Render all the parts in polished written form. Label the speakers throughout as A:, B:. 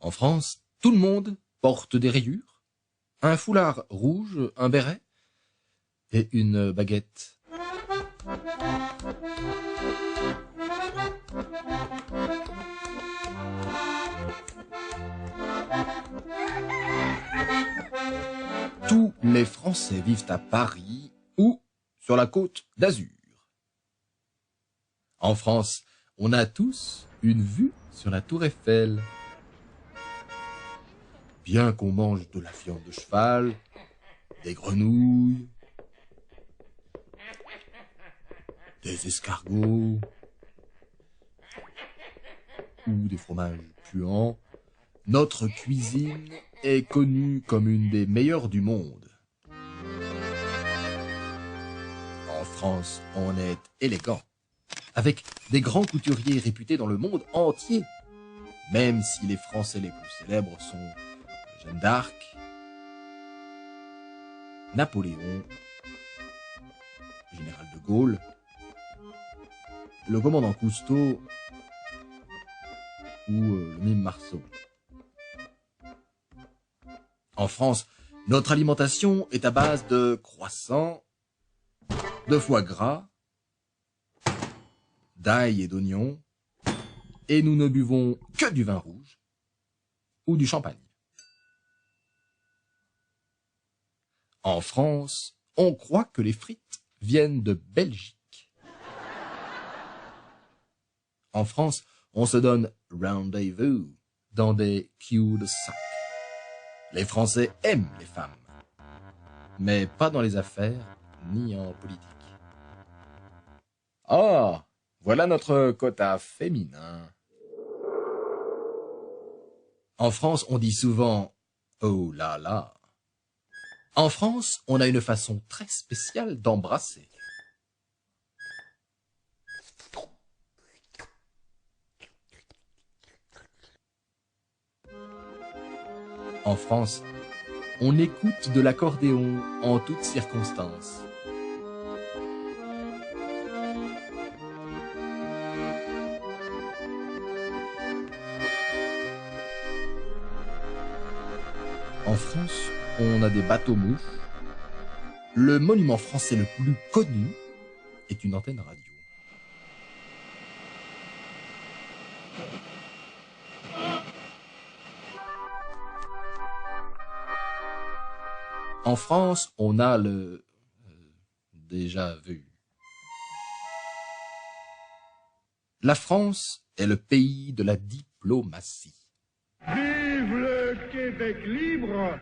A: En France, tout le monde porte des rayures, un foulard rouge, un béret et une baguette. Tous les Français vivent à Paris ou sur la côte d'Azur. En France, on a tous une vue sur la tour Eiffel. Bien qu'on mange de la viande de cheval, des grenouilles, des escargots ou des fromages puants, notre cuisine est connue comme une des meilleures du monde. En France, on est élégant, avec des grands couturiers réputés dans le monde entier, même si les Français les plus célèbres sont Jeanne d'Arc, Napoléon, Général de Gaulle, le commandant Cousteau ou le mime Marceau. En France, notre alimentation est à base de croissants, de foie gras, d'ail et d'oignons, et nous ne buvons que du vin rouge ou du champagne. En France, on croit que les frites viennent de Belgique. En France, on se donne rendez-vous dans des cul-de-sac. Les Français aiment les femmes, mais pas dans les affaires ni en politique. Ah, voilà notre quota féminin. En France, on dit souvent « oh là là ». En France, on a une façon très spéciale d'embrasser. En France, on écoute de l'accordéon en toutes circonstances. En France, on a des bateaux-mouches. Le monument français le plus connu est une antenne radio. En France, on a le déjà vu. La France est le pays de la diplomatie.
B: Vive le Québec libre!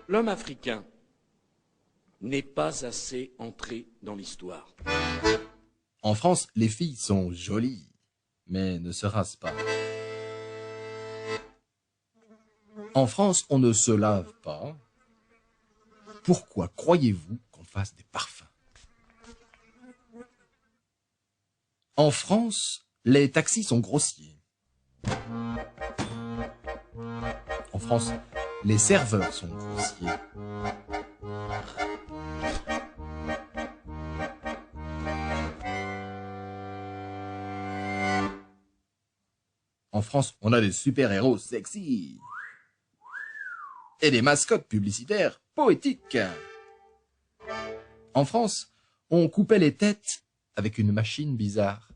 C: L'homme africain n'est pas assez entré dans l'histoire.
A: En France, les filles sont jolies, mais ne se rasent pas. En France, on ne se lave pas. Pourquoi croyez-vous qu'on fasse des parfums? En France, les taxis sont grossiers. En France, les serveurs sont grossiers. En France, on a des super-héros sexy et des mascottes publicitaires poétiques. En France, on coupait les têtes avec une machine bizarre.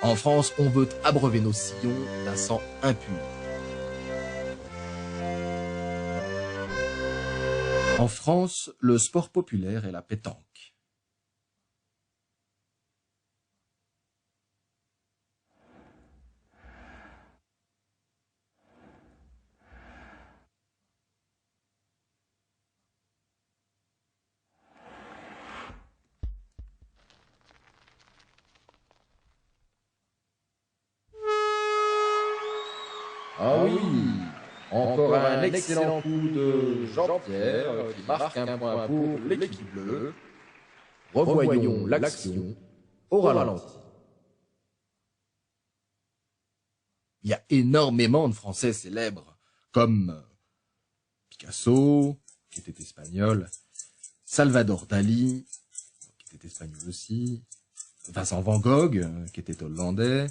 A: En France, on veut abreuver nos sillons d'un sang impur. En France, le sport populaire est la pétanque. Ah oui, encore un excellent coup de Jean-Pierre qui marque un point pour l'équipe bleue. Revoyons l'action au ralenti. Il y a énormément de Français célèbres, comme Picasso, qui était espagnol, Salvador Dali, qui était espagnol aussi, Vincent Van Gogh, qui était hollandais,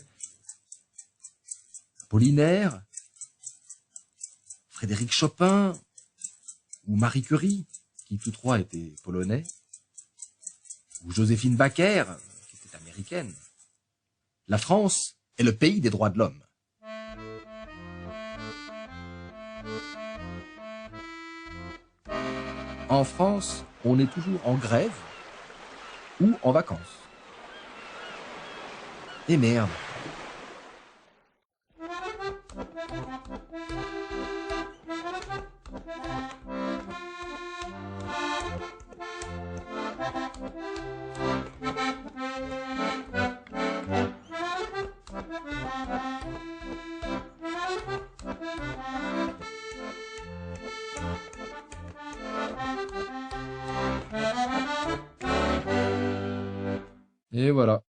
A: Apollinaire, Frédéric Chopin, ou Marie Curie, qui tous trois étaient polonais, ou Joséphine Baker, qui était américaine. La France est le pays des droits de l'homme. En France, on est toujours en grève ou en vacances. Et merde. Et voilà.